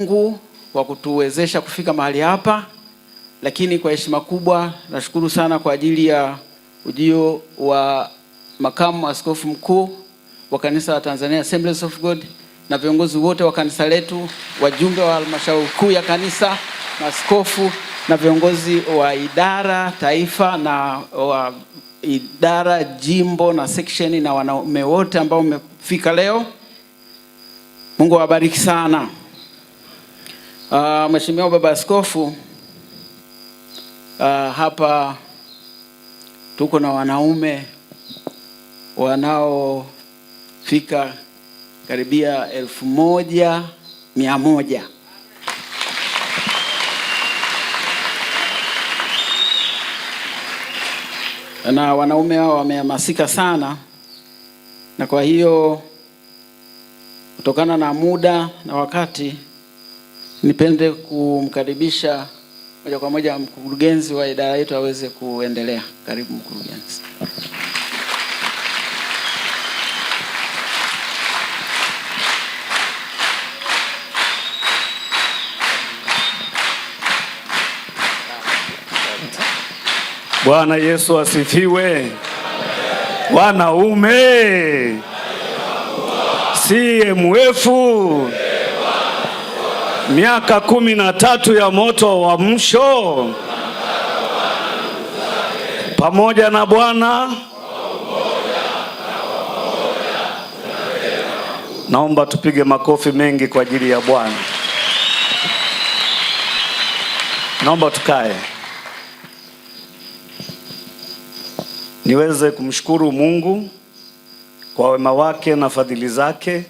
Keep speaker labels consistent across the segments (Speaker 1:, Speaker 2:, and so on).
Speaker 1: Mungu kwa kutuwezesha kufika mahali hapa, lakini kwa heshima kubwa nashukuru sana kwa ajili ya ujio wa makamu askofu mkuu wa kanisa la Tanzania Assemblies of God na viongozi wote wa kanisa letu, wajumbe wa halmashauri kuu ya kanisa, maaskofu na viongozi wa idara taifa na wa idara jimbo na section na wanaume wote ambao umefika leo. Mungu awabariki sana. Mheshimiwa Baba Askofu, hapa tuko na wanaume wanaofika karibia 1100. Na wanaume hao wamehamasika sana, na kwa hiyo kutokana na muda na wakati nipende kumkaribisha moja kwa moja mkurugenzi wa idara yetu aweze kuendelea. Karibu mkurugenzi.
Speaker 2: Bwana Yesu asifiwe. Wanaume CMF miaka 13 ya moto wa msho pamoja na Bwana. Naomba tupige makofi mengi kwa ajili ya Bwana. Naomba tukae niweze kumshukuru Mungu kwa wema wake na fadhili zake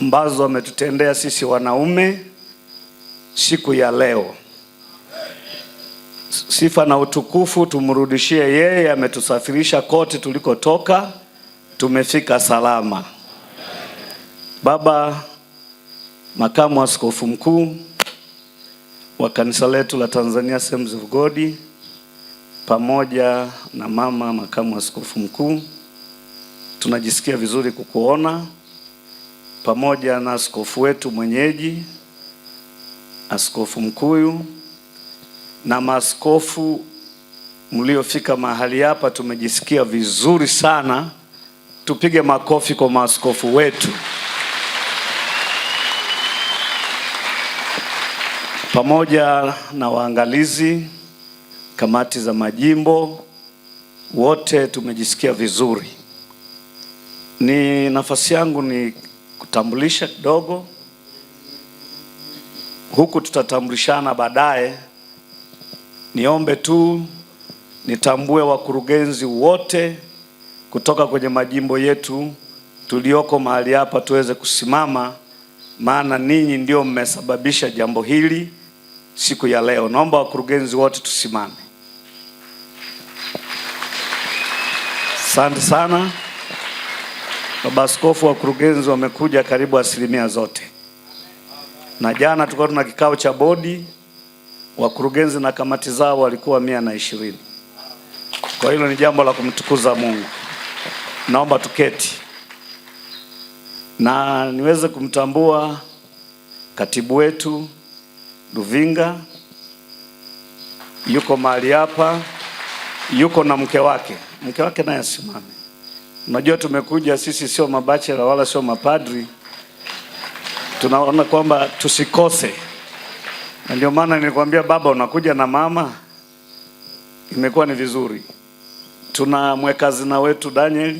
Speaker 2: ambazo ametutendea sisi wanaume siku ya leo. Sifa na utukufu tumrudishie yeye, ametusafirisha kote tulikotoka, tumefika salama. Baba makamu askofu mkuu wa kanisa letu la Tanzania Assemblies of God, pamoja na mama makamu askofu mkuu, tunajisikia vizuri kukuona, pamoja na askofu wetu mwenyeji, askofu mkuu na maaskofu mliofika mahali hapa. Tumejisikia vizuri sana. Tupige makofi kwa maaskofu wetu, pamoja na waangalizi, kamati za majimbo, wote tumejisikia vizuri. Ni nafasi yangu ni kutambulisha kidogo, huku tutatambulishana baadaye. Niombe tu nitambue wakurugenzi wote kutoka kwenye majimbo yetu tulioko mahali hapa tuweze kusimama, maana ninyi ndio mmesababisha jambo hili siku ya leo. Naomba wakurugenzi wote tusimame. Asante sana. Baba Askofu, wakurugenzi wamekuja karibu asilimia zote, na jana tulikuwa tuna kikao cha bodi, wakurugenzi na kamati zao walikuwa 120. Kwa hilo ni jambo la kumtukuza Mungu. Naomba tuketi na niweze kumtambua katibu wetu Luvinga, yuko mahali hapa, yuko na mke wake. Mke wake naye asimame. Unajua tumekuja sisi sio mabachela wala sio mapadri, tunaona kwamba tusikose, na ndio maana nilikwambia baba, unakuja na mama, imekuwa ni vizuri. Tuna mwekazina wetu Daniel,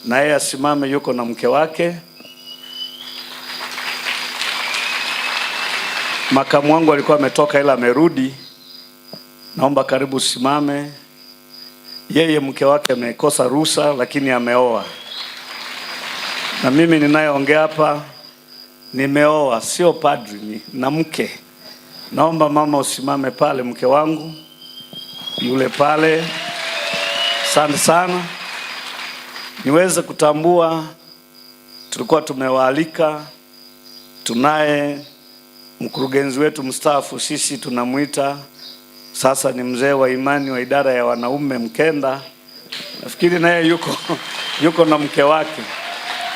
Speaker 2: na yeye asimame, yuko na mke wake. Makamu wangu alikuwa ametoka ila amerudi, naomba karibu simame. Yeye mke wake amekosa ruhusa lakini ameoa, na mimi ninayeongea hapa nimeoa, sio padri na mke. Naomba mama usimame pale, mke wangu yule pale. Asante sana. Niweze kutambua tulikuwa tumewaalika, tunaye mkurugenzi wetu mstaafu, sisi tunamuita sasa ni mzee wa imani wa idara ya wanaume Mkenda. Nafikiri naye yuko na mke wake,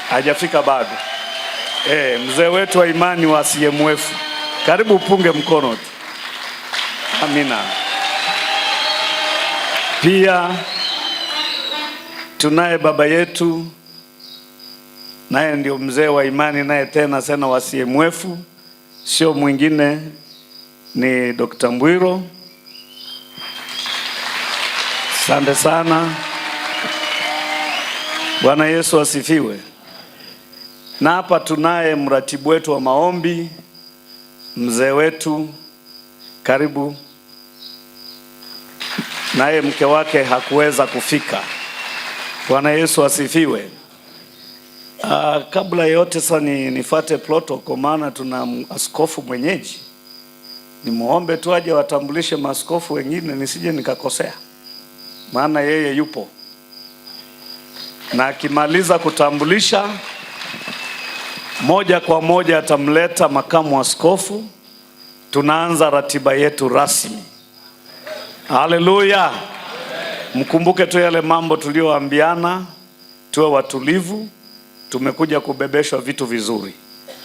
Speaker 2: hajafika bado. Mzee wetu wa imani wa CMF. Karibu upunge mkono tu. Amina. Pia tunaye baba yetu, naye ndio mzee wa imani, naye tena sana wa CMF, sio mwingine ni Dr. Mbwiro. Asante sana. Bwana Yesu asifiwe. Na hapa tunaye mratibu wetu wa maombi, mzee wetu, karibu. Naye mke wake hakuweza kufika. Bwana Yesu asifiwe. Kabla yote sasa nifate protocol, maana tuna askofu mwenyeji. Nimuombe tu aje watambulishe maaskofu wengine nisije nikakosea, maana yeye yupo. Na akimaliza kutambulisha, moja kwa moja atamleta makamu askofu. Tunaanza ratiba yetu rasmi. Haleluya. Mkumbuke tu yale mambo tulioambiana, tuwe watulivu. Tumekuja kubebeshwa vitu vizuri.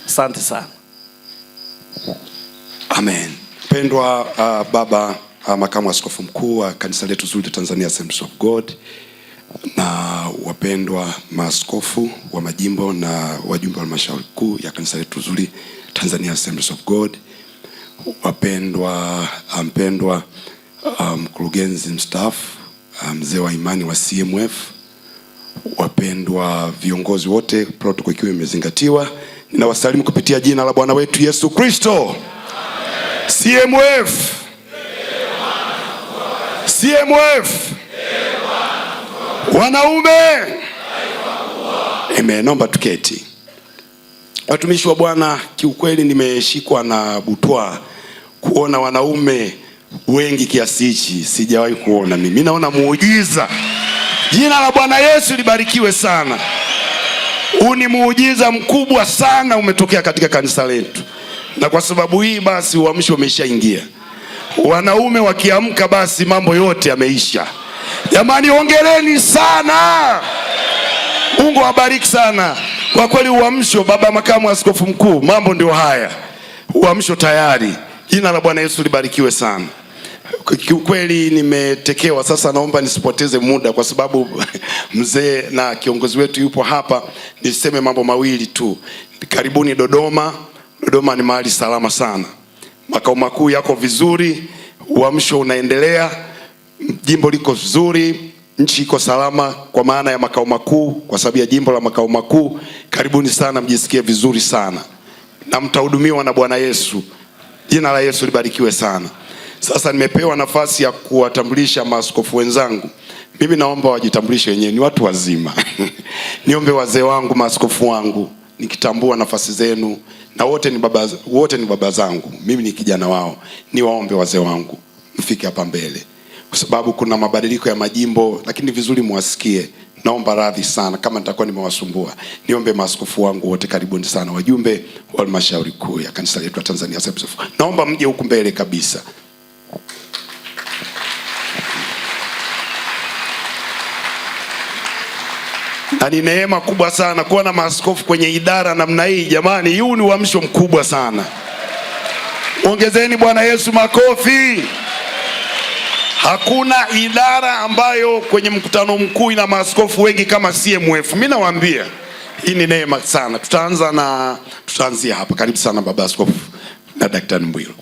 Speaker 2: Asante sana.
Speaker 3: Amen. Pendwa baba makamu askofu mkuu wa kanisa letu zuri Tanzania Assemblies of God, na wapendwa maaskofu wa majimbo na wajumbe wa halmashauri kuu ya kanisa letu zuri Tanzania Assemblies of God, mpendwa mkurugenzi mstaafu, mzee wa imani wa CMF, wapendwa viongozi wote, protocol ikiwa imezingatiwa, ninawasalimu kupitia jina la Bwana wetu Yesu Kristo. CMF. Wanaume. Naomba tuketi. Watumishi wa Bwana, kiukweli nimeshikwa na butwa kuona wanaume wengi kiasi hichi, sijawahi kuona mimi. Naona muujiza. Jina la Bwana Yesu libarikiwe sana. Huu ni muujiza mkubwa sana umetokea katika kanisa letu. Na kwa sababu hii basi uamsho umeshaingia. Wanaume wakiamka basi mambo yote yameisha. Jamani, hongereni sana. Mungu awabariki sana. Kwa kweli uamsho, baba makamu askofu mkuu, mambo ndio haya. Uamsho tayari. Jina la Bwana Yesu libarikiwe sana. Kiukweli nimetekewa. Sasa naomba nisipoteze muda kwa sababu mzee na kiongozi wetu yupo hapa. Niseme mambo mawili tu. Karibuni Dodoma. Dodoma ni mahali salama sana. Makao makuu yako vizuri, uamsho unaendelea, jimbo liko vizuri, nchi iko salama kwa maana ya makao makuu, kwa sababu ya jimbo la makao makuu. Karibuni sana, mjisikie vizuri sana. Na mtahudumiwa na Bwana Yesu. Jina la Yesu libarikiwe sana. Sasa nimepewa nafasi ya kuwatambulisha maaskofu wenzangu. Mimi naomba wajitambulishe wenyewe, ni watu wazima. Niombe wazee wangu, maaskofu wangu, nikitambua nafasi zenu, na wote ni baba zangu. Mimi ni kijana wao. Niwaombe wazee wangu mfike hapa mbele, kwa sababu kuna mabadiliko ya majimbo, lakini vizuri muwasikie. Naomba radhi sana kama nitakuwa nimewasumbua. Niombe maaskofu wangu wote, karibuni sana. Wajumbe wa halmashauri kuu ya kanisa letu la Tanzania Assemblies of God, naomba mje huku mbele kabisa. Na ni neema kubwa sana kuwa na maaskofu kwenye idara namna hii. Jamani, huu ni uamsho mkubwa sana. Ongezeni Bwana Yesu makofi. Hakuna idara ambayo kwenye mkutano mkuu ina maaskofu wengi kama CMF. Mimi nawaambia hii ni neema sana. Tutaanzia hapa. Karibu sana baba askofu na Daktari Mbwiro.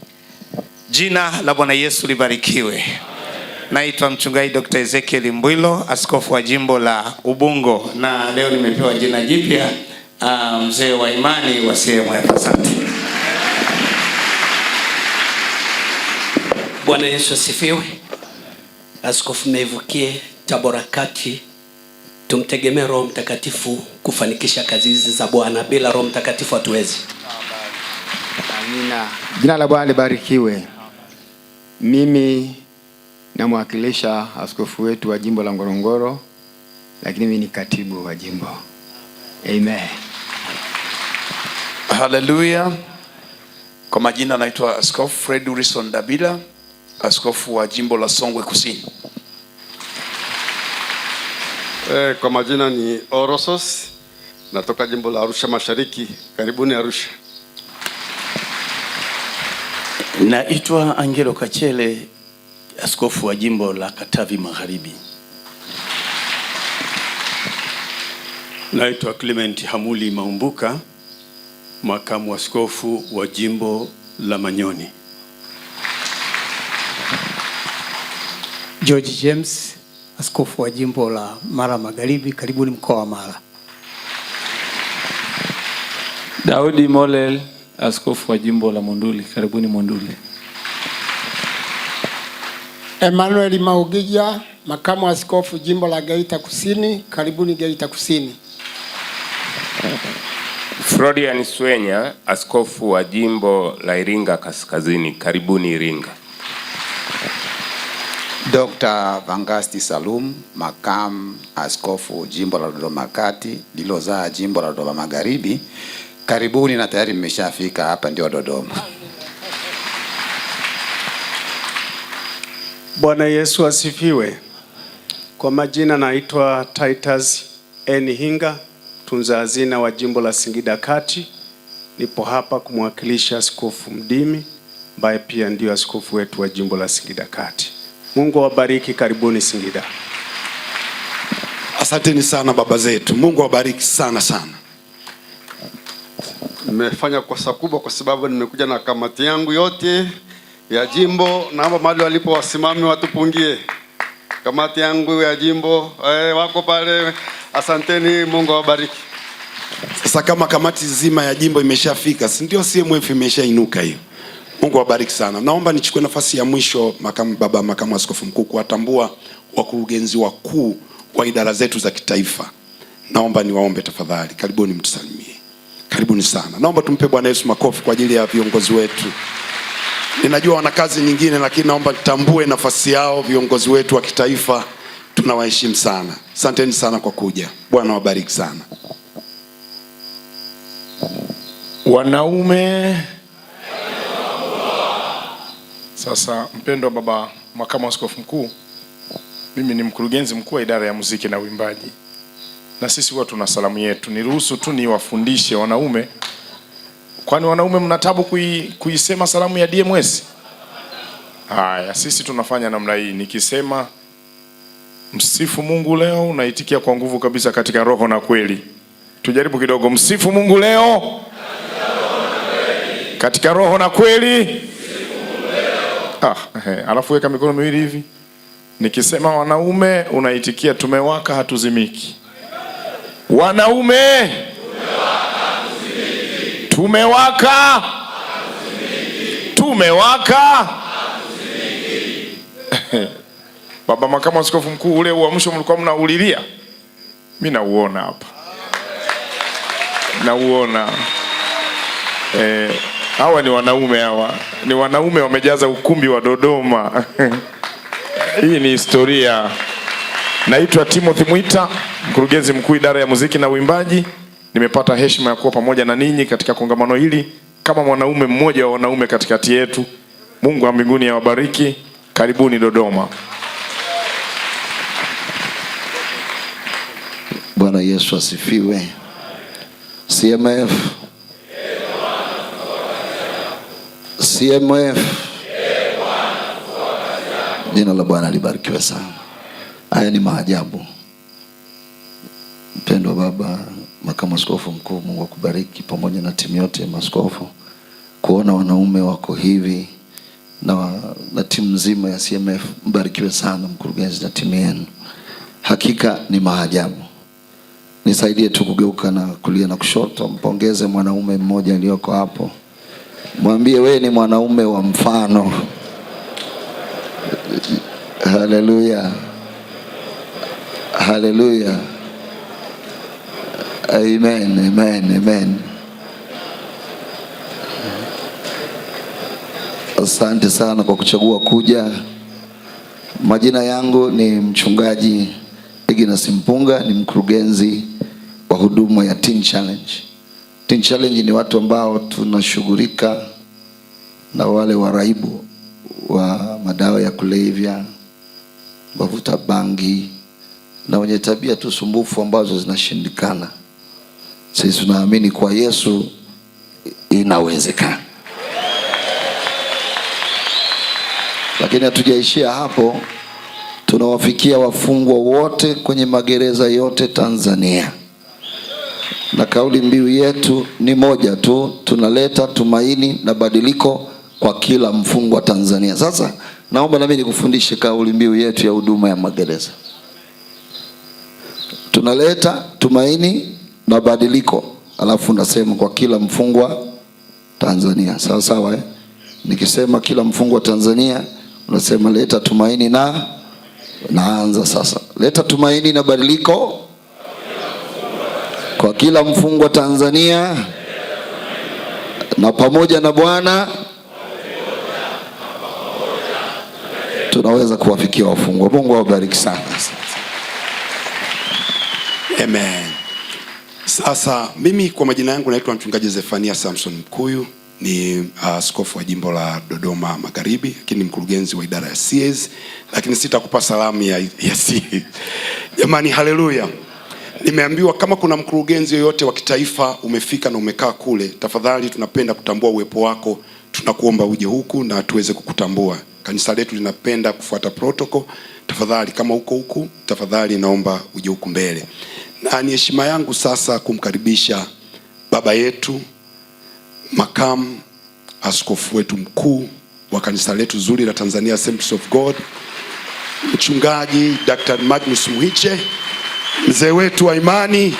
Speaker 4: Jina la Bwana Yesu libarikiwe. Naitwa mchungaji Dr. Ezekiel Mbwilo, askofu wa jimbo la Ubungo, na leo nimepewa jina jipya, mzee wa imani wa CMF. Asante.
Speaker 5: Bwana Yesu asifiwe. Askofu Meivukie, Tabora Kati. Tumtegemee Roho Mtakatifu kufanikisha kazi hizi za Bwana. Bila Roho Mtakatifu hatuwezi.
Speaker 6: Amina. Jina la Bwana libarikiwe. Mimi namwakilisha askofu wetu wa jimbo la Ngorongoro, lakini mimi ni katibu wa jimbo. Amen.
Speaker 7: Hallelujah. Kwa majina naitwa Askofu Fred Urison Dabila, askofu wa jimbo la Songwe Kusini.
Speaker 8: Kwa majina ni Orosos, natoka jimbo la Arusha Mashariki. Karibuni Arusha.
Speaker 9: Naitwa Angelo Kachele, askofu wa jimbo la Katavi Magharibi.
Speaker 10: Naitwa Clement Hamuli Maumbuka, makamu askofu wa jimbo la Manyoni.
Speaker 11: George James, askofu wa jimbo la Mara Magharibi. Karibuni mkoa wa Mara.
Speaker 12: Daudi Molel, askofu wa jimbo la Monduli. Karibuni Monduli.
Speaker 13: Emmanuel Maugija, makamu askofu jimbo la Geita Kusini. Karibuni Geita Kusini.
Speaker 14: Frodian Swenya, askofu wa jimbo la Iringa Kaskazini. Karibuni Iringa.
Speaker 15: Dr. Vangasti Salum, makamu askofu jimbo la Dodoma Kati, lilozaa jimbo la Dodoma Magharibi. Karibuni na tayari mmeshafika hapa ndio Dodoma.
Speaker 16: Bwana Yesu asifiwe. Kwa majina naitwa Titus N. Hinga, tunza hazina wa jimbo la Singida Kati. Nipo hapa kumwakilisha Askofu Mdimi ambaye pia ndio askofu wetu wa jimbo la Singida Kati. Mungu awabariki, karibuni Singida.
Speaker 3: Asanteni sana baba zetu. Mungu awabariki sana sana.
Speaker 8: Nimefanya kosa kubwa kwa sababu nimekuja na kamati yangu yote ya jimbo. Naomba mahali walipo wasimame watupungie. Kamati yangu ya jimbo wako pale. Asanteni, Mungu awabariki.
Speaker 3: Sasa kama kamati nzima ya jimbo imeshafika, si ndio CMF imeshainuka hiyo. Mungu awabariki sana. Naomba nichukue nafasi ya mwisho makamu askofu mkuu kuwatambua wakurugenzi wakuu wa idara zetu za kitaifa. Naomba niwaombe tafadhali, karibuni mtusalimie. Karibuni sana. Naomba tumpe Bwana Yesu makofi kwa ajili ya viongozi wetu. Ninajua wana kazi nyingine, lakini naomba nitambue nafasi yao viongozi wetu wa kitaifa. Tunawaheshimu sana. Asanteni sana kwa kuja. Bwana wabariki sana.
Speaker 7: Wanaume. Sasa mpendwa baba makamu askofu mkuu, mimi ni mkurugenzi mkuu wa idara ya muziki na uimbaji. Na sisi huwa tuna salamu yetu. Niruhusu tu niwafundishe wanaume. Kwani wanaume mna tabu kuisema salamu ya DMS? Haya, sisi tunafanya namna hii. Nikisema msifu Mungu leo, unaitikia kwa nguvu kabisa katika roho na kweli. Tujaribu kidogo. Msifu Mungu leo katika roho na kweli. Alafu weka mikono miwili hivi. Nikisema wanaume, unaitikia tumewaka hatuzimiki. Wanaume tumewaka tumewaka. Baba makamu askofu mkuu, ule uamsho mlikuwa mnaulilia, mimi nauona hapa, nauona. Hawa ni wanaume, hawa ni wanaume wamejaza ukumbi wa Dodoma. Hii ni historia. Naitwa Timothy Mwita, mkurugenzi mkuu idara ya muziki na uimbaji. Nimepata heshima ya kuwa pamoja na ninyi katika kongamano hili kama mwanaume mmoja wa wanaume katikati yetu. Mungu wa mbinguni awabariki. Karibuni Dodoma.
Speaker 17: Bwana Yesu asifiwe. CMF. Jina la Bwana libarikiwe sana. Haya ni maajabu. Mpendwa baba makamu askofu mkuu, Mungu akubariki pamoja na timu yote ya maaskofu. Kuona wanaume wako hivi na timu nzima ya CMF, mbarikiwe sana mkurugenzi na timu yenu. Hakika ni maajabu. Nisaidie tu kugeuka na kulia na kushoto, mpongeze mwanaume mmoja aliyoko hapo. Mwambie wewe ni mwanaume wa mfano. Haleluya. Haleluya. Amen, amen, amen. Asante sana kwa kuchagua kuja. Majina yangu ni mchungaji Ignas Mpunga, ni mkurugenzi wa huduma ya Teen Challenge. Teen Challenge ni watu ambao tunashughulika na wale waraibu wa madawa ya kulevya, wavuta bangi na wenye tabia tu sumbufu ambazo zinashindikana. Sisi tunaamini kwa Yesu inawezekana. Lakini hatujaishia hapo, tunawafikia wafungwa wote kwenye magereza yote Tanzania. Na kauli mbiu yetu ni moja tu, tunaleta tumaini na badiliko kwa kila mfungwa Tanzania. Sasa naomba nami nikufundishe kauli mbiu yetu ya huduma ya magereza. Tunaleta tumaini na badiliko, alafu nasema kwa kila mfungwa Tanzania. Sawa sawa, Nikisema kila mfungwa Tanzania, unasema leta tumaini na naanza sasa. Leta tumaini na badiliko kwa kila mfungwa Tanzania, na pamoja na Bwana tunaweza kuwafikia wafungwa. Mungu awabariki sana.
Speaker 3: Amen. Sasa mimi kwa majina yangu naitwa mchungaji Zefania Samson Mkuyu, ni askofu wa jimbo la Dodoma Magharibi, lakini mkurugenzi wa idara ya CAS, lakini sitakupa salamu ya CAS. Jamani, haleluya. Nimeambiwa kama kuna mkurugenzi yoyote wa kitaifa umefika na umekaa kule, tafadhali tunapenda kutambua uwepo wako, tunakuomba uje huku na tuweze kukutambua. Kanisa letu linapenda kufuata protocol. Tafadhali kama uko huku, tafadhali naomba uje huku mbele. Na ni heshima yangu sasa kumkaribisha baba yetu, makamu askofu wetu mkuu wa kanisa letu zuri la Tanzania Assemblies of God, mchungaji Dr. Magnus Muhiche, mzee wetu wa imani,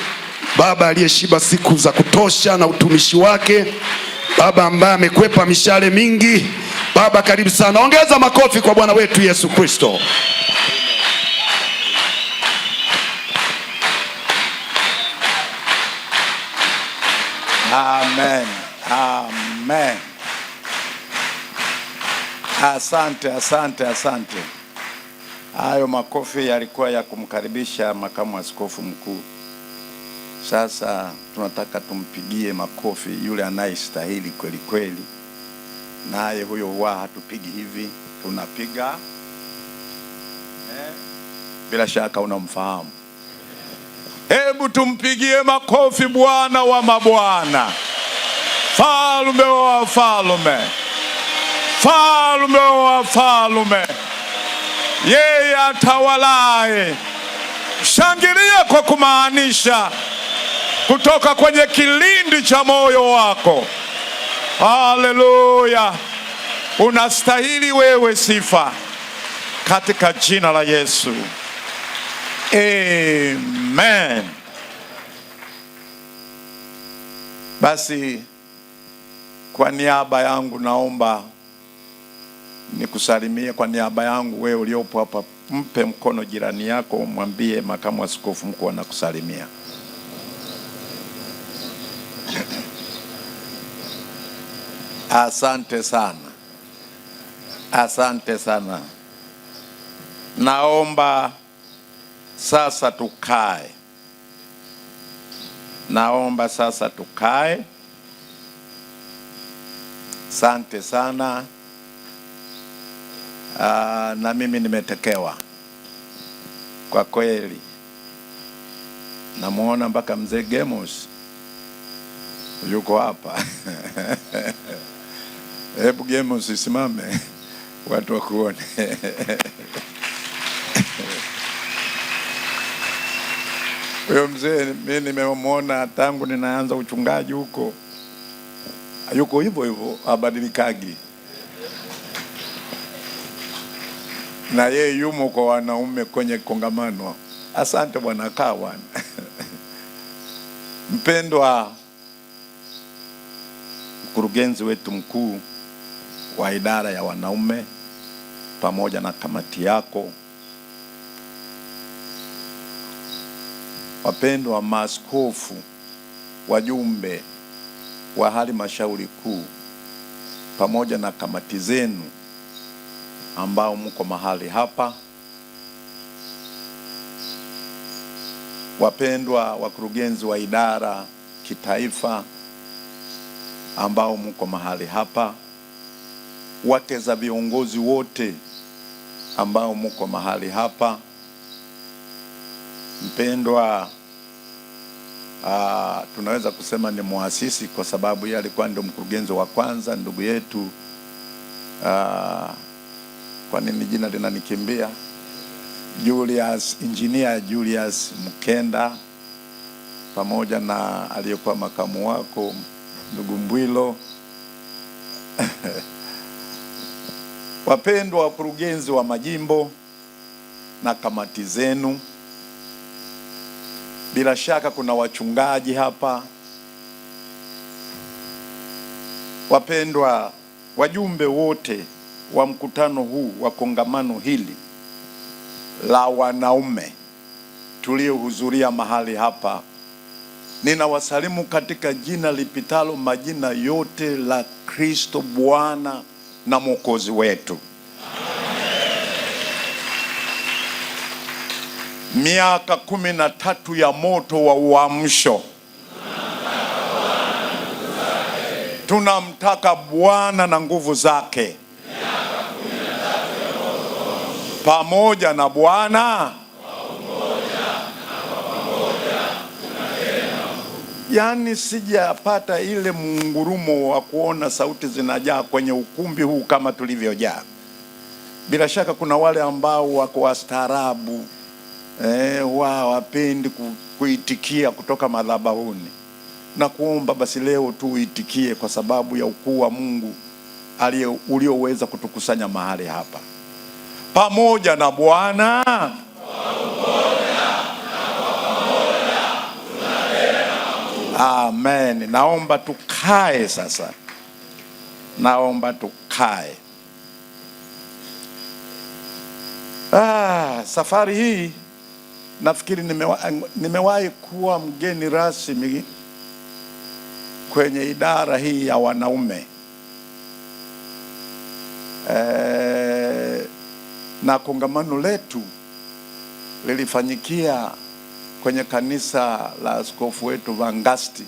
Speaker 3: baba aliyeshiba siku za kutosha na utumishi wake, baba ambaye amekwepa mishale mingi. Baba, karibu sana. Ongeza makofi kwa Bwana wetu Yesu Kristo.
Speaker 18: Amen. Amen. Asante, asante, asante. Hayo makofi yalikuwa ya kumkaribisha makamu askofu mkuu. Sasa tunataka tumpigie makofi yule anayestahili kweli kweli. Naye huyo huwa hatupigi hivi, tunapiga bila shaka unamfahamu. Hebu tumpigie makofi Bwana wa mabwana, Falme wa wafalme, Falme wa wafalme, yeye atawalaye. Shangilia kwa kumaanisha kutoka kwenye kilindi cha moyo wako. Haleluya. Unastahili wewe sifa katika jina la Yesu. Amen. Basi kwa niaba yangu naomba nikusalimie kwa niaba yangu wewe uliopo hapa. Mpe mkono jirani yako, mwambie makamu askofu mkuu anakusalimia. Asante sana. Asante sana. Naomba sasa tukae. Naomba sasa tukae. Asante sana. Na mimi nimetekewa kwa kweli. Namuona mpaka mzee Gemos yuko hapa. Hebu Gemos usimame watu wakuone. Huyo mzee mimi nimemwona tangu ninaanza uchungaji huko. Yuko hivyo hivyo, abadilikagi. Na yeye yumo kwa wanaume kwenye kongamano. Asante Bwana, kaa bwana. Mpendwa mkurugenzi wetu mkuu wa idara ya wanaume pamoja na kamati yako, wapendwa maaskofu, wajumbe wa halmashauri kuu pamoja na kamati zenu ambao mko mahali hapa, wapendwa wakurugenzi wa idara kitaifa ambao mko mahali hapa, wake za viongozi wote ambao mko mahali hapa, mpendwa tunaweza kusema ni muasisi kwa sababu yeye alikuwa ndio mkurugenzi wa kwanza, ndugu yetu. Kwa nini jina linanikimbia? Engineer Julius Mkenda, pamoja na aliyekuwa makamu wako ndugu Mbwilo. Wapendwa wakurugenzi wa majimbo na kamati zenu, bila shaka kuna wachungaji hapa, wapendwa wajumbe wote wa mkutano huu wa kongamano hili la wanaume tuliohudhuria mahali hapa, ninawasalimu katika jina lipitalo majina yote la Kristo Bwana na Mwokozi wetu. Miaka 13 ya moto wa uamsho. Tunamtaka Bwana na nguvu zake. Pamoja na Bwana. Yaani sijapata ile mungurumo wa kuona sauti zinajaa kwenye ukumbi huu kama tulivyojaa. Bila shaka kuna wale ambao wako wastaarabu, wapendi kuitikia kutoka madhabahuni. Na kuomba basi leo tu uitikie kwa sababu ya ukuu wa Mungu ulioweza kutukusanya mahali hapa. Pamoja na Bwana. Amen. Naomba tukae sasa. Naomba tukae. Safari hii nafikiri nimewahi kuwa mgeni rasmi kwenye idara hii ya wanaume. Na kongamano letu lilifanyikia kwenye kanisa la askofu wetu Vangasti.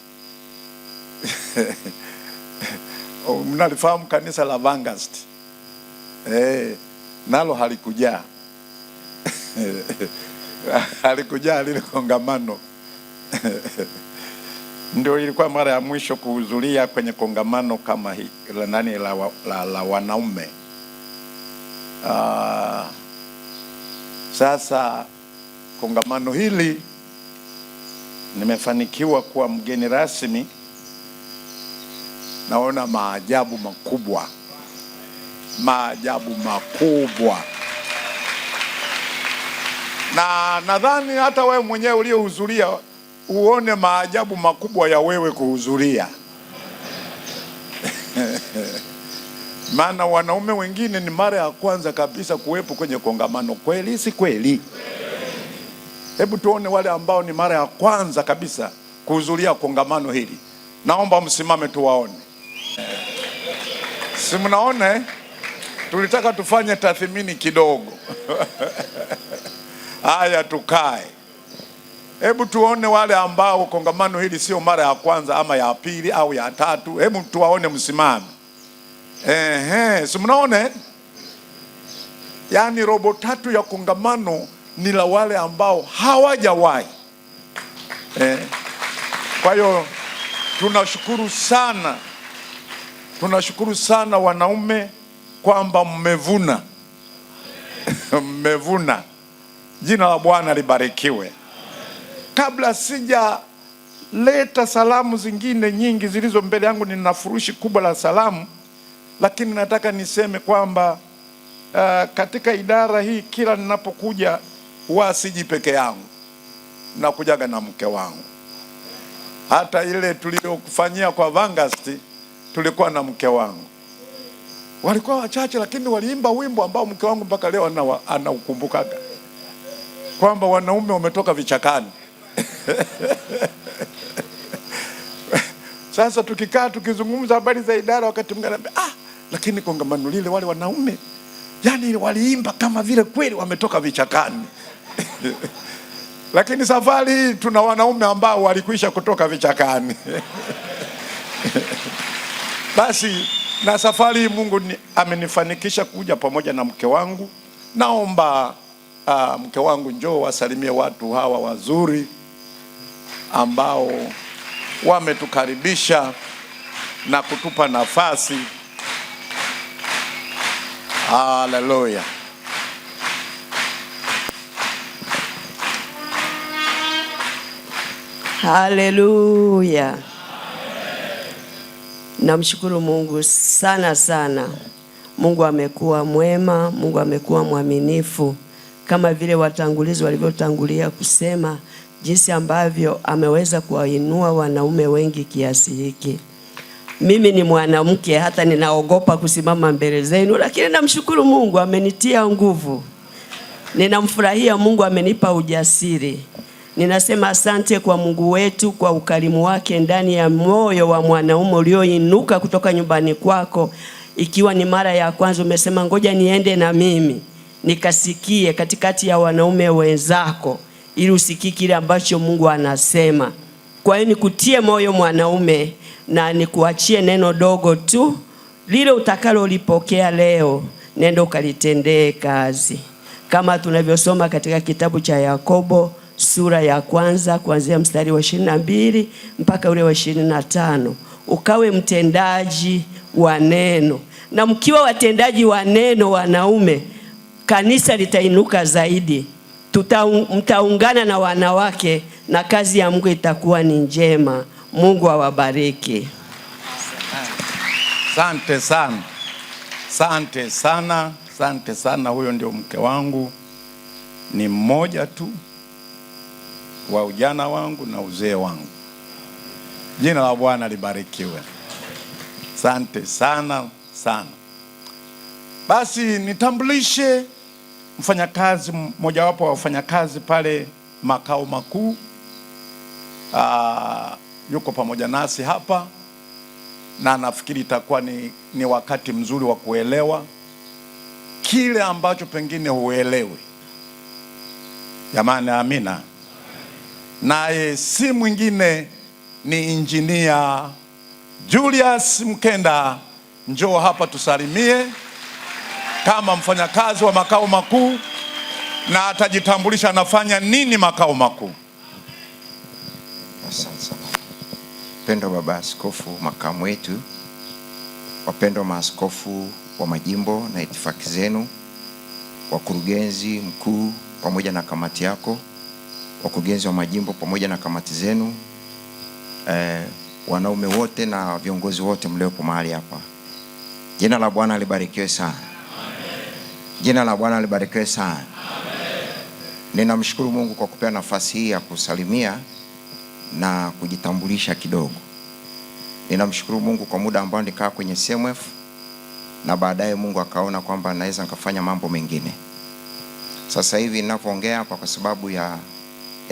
Speaker 18: Mnalifahamu kanisa la Vangasti? Nalo halikujaa. Halikujaa lile kongamano. Ndio ilikuwa mara ya mwisho kuhudhuria kwenye kongamano kama hii la wanaume. Sasa kongamano hili nimefanikiwa kuwa mgeni rasmi. Naona maajabu makubwa. Maajabu makubwa. Na nadhani hata wewe mwenyewe uliohudhuria uone maajabu makubwa ya wewe kuhudhuria. Maana wanaume wengine ni mara ya kwanza kabisa kuwepo kwenye kongamano. Kweli si kweli? Hebu tuone wale ambao ni mara ya kwanza kabisa kuhudhuria kongamano hili. Naomba msimame tuwaone. Si mnaona? Tulitaka tufanye tathmini kidogo. Haya, tukae. Hebu tuone wale ambao kongamano hili sio mara ya kwanza ama ya pili au ya tatu. Hebu tuwaone, msimame. Si mnaona? Yaani robo tatu ya kongamano ni la wale ambao hawajawahi. Kwa hiyo tunashukuru sana. Tunashukuru sana wanaume kwamba mmevuna. Mmevuna. Jina la Bwana libarikiwe. Kabla sija leta salamu zingine nyingi zilizo mbele yangu, nina furushi kubwa la salamu, lakini nataka niseme kwamba katika idara hii kila ninapokuja huwa siji peke yangu. Nakujaga na mke wangu. Hata ile tuliyokufanyia kwa Vangasti tulikuwa na mke wangu. Walikuwa wachache lakini waliimba wimbo ambao mke wangu mpaka leo anaukumbukaga. Kwamba wanaume wametoka vichakani. Sasa tukikaa tukizungumza habari za idara, wakati mwingine lakini kongamano lile wale wanaume yani waliimba kama vile kweli wametoka vichakani. Lakini safari hii tuna wanaume ambao walikwisha kutoka vichakani. Basi na safari hii Mungu amenifanikisha kuja pamoja na mke wangu. Naomba mke wangu njoo wasalimie watu hawa wazuri. ambao wametukaribisha na kutupa nafasi. Haleluya.
Speaker 19: Haleluya. Namshukuru Mungu sana sana. Mungu amekuwa mwema, Mungu amekuwa mwaminifu. Kama vile watangulizi walivyotangulia kusema jinsi ambavyo ameweza kuwainua wanaume wengi kiasi hiki. Mimi ni mwanamke, hata ninaogopa kusimama mbele zenu, lakini namshukuru Mungu amenitia nguvu. Ninamfurahia Mungu amenipa ujasiri. Ninasema asante kwa Mungu wetu kwa ukarimu wake ndani ya moyo wa mwanaume ulioinuka kutoka nyumbani kwako. Ikiwa ni mara ya kwanza umesema ngoja niende na mimi nikasikie katikati ya wanaume wenzako, ili usikie kile ambacho Mungu anasema. Kwa hiyo nikutie moyo mwanaume, na nikuachie neno dogo tu, lile utakalo lipokea leo, nenda ukalitendee kazi. Kama tunavyosoma katika kitabu cha Yakobo sura ya kwanza kuanzia mstari wa 22 mpaka ule wa 25. Ukawe mtendaji wa neno. Na mkiwa watendaji wa neno wanaume, kanisa litainuka zaidi. Mtaungana na wanawake na kazi ya Mungu itakuwa ni njema. Mungu awabariki.
Speaker 18: Asante sana. Asante sana. Asante sana. Huyo ndio mke wangu. Ni mmoja tu wa ujana wangu na uzee wangu. Jina la Bwana libarikiwe. Asante sana sana. Basi nitambulishe mfanyakazi mmojawapo wa wafanyakazi pale makao makuu. Yuko pamoja nasi hapa, na nafikiri itakuwa ni wakati mzuri wa kuelewa kile ambacho pengine huelewi. Jamani, amina. Naye si mwingine ni Injinia Julius Mkenda. Njoo hapa tusalimie kama mfanyakazi wa makao makuu, na atajitambulisha anafanya nini makao makuu.
Speaker 20: Asante sana. Wapendwa baba askofu, makamu wetu, wapendwa maaskofu wa majimbo na itifaki zenu, wakurugenzi mkuu pamoja na kamati yako, wakurugenzi wa majimbo pamoja na kamati zenu, wanaume wote na viongozi wote mliopo mahali hapa. Jina la Bwana libarikiwe sana. Amen. Jina la Bwana libarikiwe sana. Amen. Ninamshukuru Mungu kwa kupea nafasi hii ya kusalimia na kujitambulisha kidogo. Ninamshukuru Mungu kwa muda ambao nikaa kwenye CMF, na baadaye Mungu akaona kwamba naweza nikafanya mambo mengine. Sasa hivi ninapoongea hapa kwa sababu ya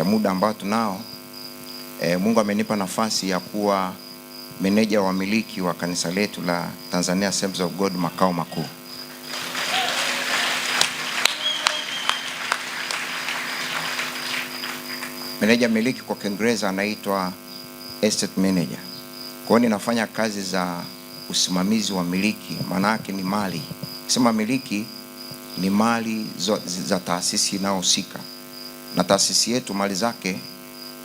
Speaker 20: muda ambao tunao, Mungu amenipa nafasi ya kuwa meneja wa miliki wa kanisa letu la Tanzania Assemblies of God makao makuu. Meneja miliki kwa Kiingereza anaitwa estate manager. Kwa hiyo ninafanya kazi za usimamizi wa miliki, maana yake ni mali. Sema miliki ni mali za taasisi inayohusika, na taasisi yetu mali zake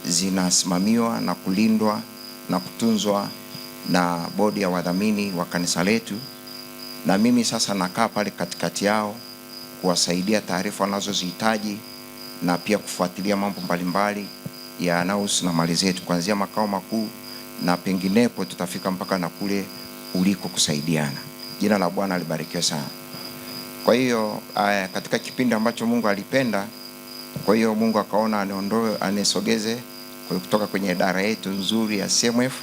Speaker 20: zinasimamiwa na kulindwa na kutunzwa na bodi ya wadhamini wa kanisa letu, na mimi sasa nakaa pale katikati yao kuwasaidia taarifa wanazozihitaji na pia kufuatilia mambo mbalimbali yanayohusu na mali zetu kuanzia makao makuu na penginepo tutafika mpaka na kule uliko kusaidiana. Jina la Bwana libarikiwe sana. Kwa hiyo katika kipindi ambacho Mungu alipenda, kwa hiyo Mungu akaona anisogeze kutoka kwenye idara yetu nzuri ya CMF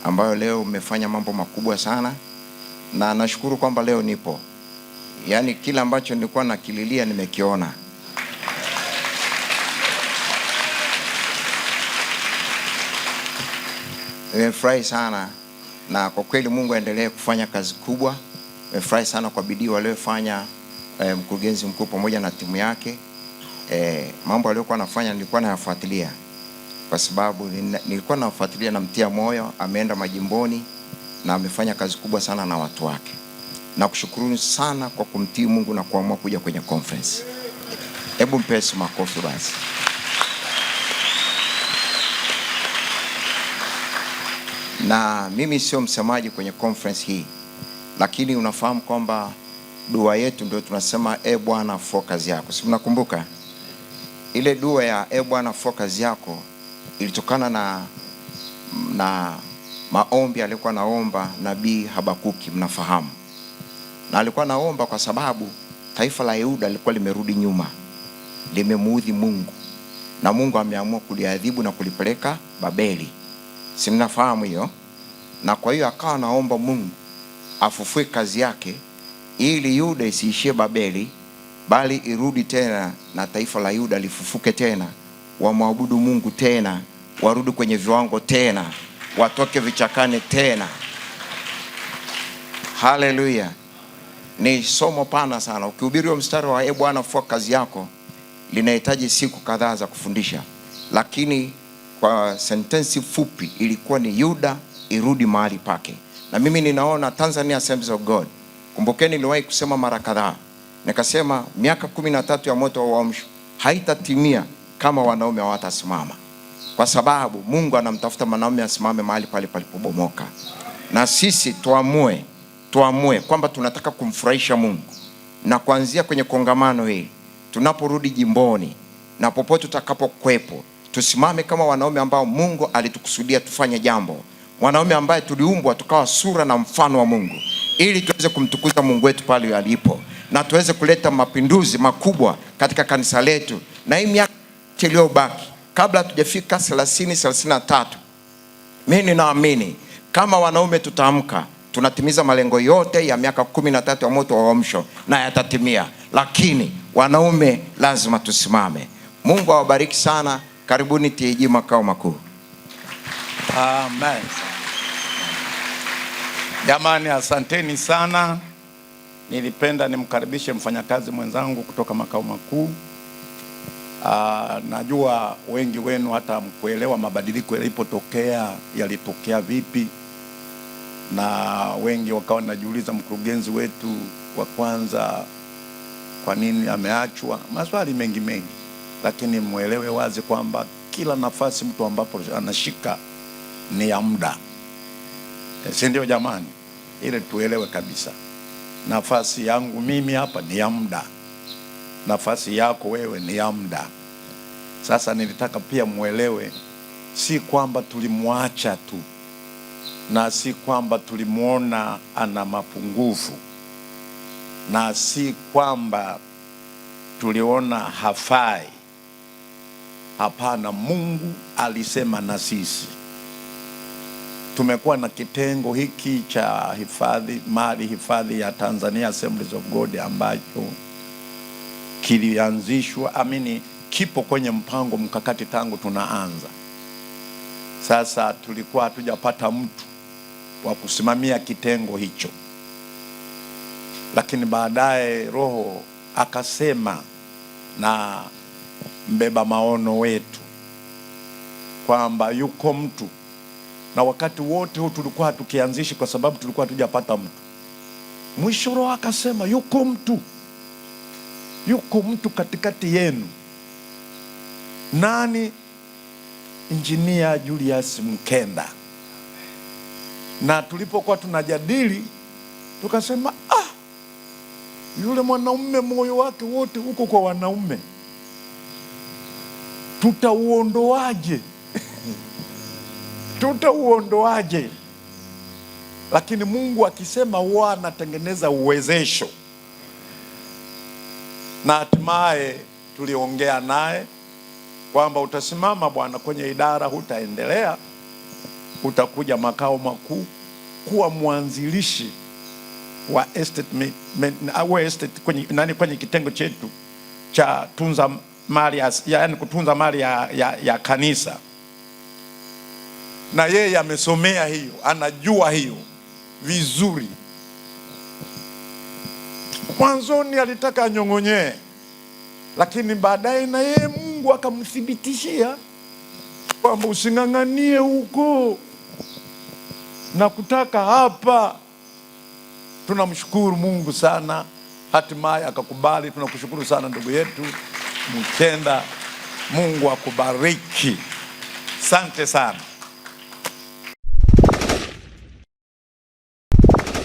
Speaker 20: ambayo leo umefanya mambo makubwa sana, na nashukuru kwamba leo nipo. Yaani kila ambacho nilikuwa nakililia nimekiona. Nimefurahi sana, na kwa kweli Mungu aendelee kufanya kazi kubwa. Nimefurahi sana kwa bidii waliofanya mkurugenzi mkuu pamoja na timu yake. Mambo aliyokuwa anafanya nilikuwa nayafuatilia, kwa sababu nilikuwa nafuatilia na mtia moyo. Ameenda majimboni na amefanya kazi kubwa sana na watu wake. Na kushukuru sana kwa kumtii Mungu na kuamua kuja kwenye conference. Hebu mpesi makofi basi. na mimi sio msemaji kwenye conference hii, lakini unafahamu kwamba dua yetu ndio tunasema e Bwana focus yako. Si mnakumbuka? Ile dua ya e Bwana focus yako ilitokana na maombi alikuwa naomba nabii Habakuki, mnafahamu. Na alikuwa naomba kwa sababu taifa la Yuda lilikuwa limerudi nyuma, limemuudhi Mungu, na Mungu ameamua kuliadhibu na kulipeleka Babeli. Si mnafahamu hiyo? Na kwa hiyo akawa naomba Mungu afufue kazi yake ili Yuda isiishie Babeli, bali irudi tena na taifa la Yuda lifufuke tena, wamwabudu Mungu tena, warudi kwenye viwango tena, watoke vichakani tena. Haleluya. Ni somo pana sana. Ukihubiri mstari wa Bwana fufua kazi yako, linahitaji siku kadhaa za kufundisha, lakini kwa sentensi fupi ilikuwa ni Yuda irudi mahali pake. Na mimi ninaona Tanzania Assemblies of God, kumbukeni niliwahi kusema mara kadhaa, nikasema miaka 13 ya moto wa uamsho haitatimia kama wanaume hawatasimama, kwa sababu Mungu anamtafuta wanaume asimame mahali pale palipobomoka. Na sisi tuamue kwamba tunataka kumfurahisha Mungu, na kuanzia kwenye kongamano hili, tunaporudi jimboni na popote tutakapokwepo, tusimame kama wanaume ambao Mungu alitukusudia tufanye jambo, wanaume ambaye tuliumbwa tukawa sura na mfano wa Mungu, ili tuweze kumtukuza Mungu wetu pale alipo, na tuweze kuleta mapinduzi makubwa katika kanisa letu. Na hii miaka iliyobaki kabla hatujafika 30-33, mimi ninaamini kama wanaume tutaamka, tunatimiza malengo yote ya miaka 13 ya moto wa uamsho, na yatatimia. Lakini wanaume lazima tusimame. Mungu awabariki sana. Karibuni TAG makao makuu.
Speaker 18: Amen. Jamani, asanteni sana. Nilipenda nimkaribishe mfanyakazi mwenzangu kutoka makao makuu. Najua wengi wenu hata mkuelewa mabadiliko yalitokea vipi, na wengi wakawa najiuliza mkurugenzi wetu wa kwanza kwa nini ameachwa, maswali mengi, lakini muelewe wazi kwamba kila nafasi mtu ambapo anashika ni ya muda. Si ndio jamani? Ile tuelewe kabisa. Nafasi yangu mimi hapa ni ya muda, nafasi yako wewe ni ya muda. Sasa nilitaka pia muelewe, si kwamba tulimwacha tu, na si kwamba tulimuona ana mapungufu, na si kwamba tuliona hafai. Hapana, Mungu alisema na sisi. Tumekuwa na kitengo hiki cha hifadhi ya Tanzania Assemblies of God ambacho kilianzishwa, kipo kwenye mpango mkakati tangu tunaanza. Sasa tulikuwa hatujapata mtu wa kusimamia kitengo hicho, lakini baadaye Roho akasema na mbeba maono wetu kwamba yuko mtu, na wakati wote huu tulikuwa tukianzishi kwa sababu tulikuwa hatujapata mtu. Mwisho Roho akasema yuko mtu katikati yenu. Nani? Engineer Julius Mkenda. Na tulipokuwa tunajadili tukasema yule mwanaume moyo wake wote uko kwa wanaume, tutauondoaje? Tutauondoaje? Lakini Mungu akisema huwa anatengeneza uwezesho, na hatimaye tuliongea naye kwamba utasimama bwana kwenye idara, hutaendelea, utakuja makao makuu kuwa mwanzilishi wa estate kwenye kitengo chetu cha tunza mali kutunza mali ya kanisa. Na yeye amesomea hiyo, anajua hiyo vizuri. Mwanzoni alitaka anyong'onyee, lakini baadaye na yeye Mungu akamthibitishia kwamba using'ang'anie huko na kutaka hapa. Tunamshukuru Mungu sana, hatimaye akakubali. Tunakushukuru sana ndugu yetu Mkenda. Mungu akubariki. Asante sana.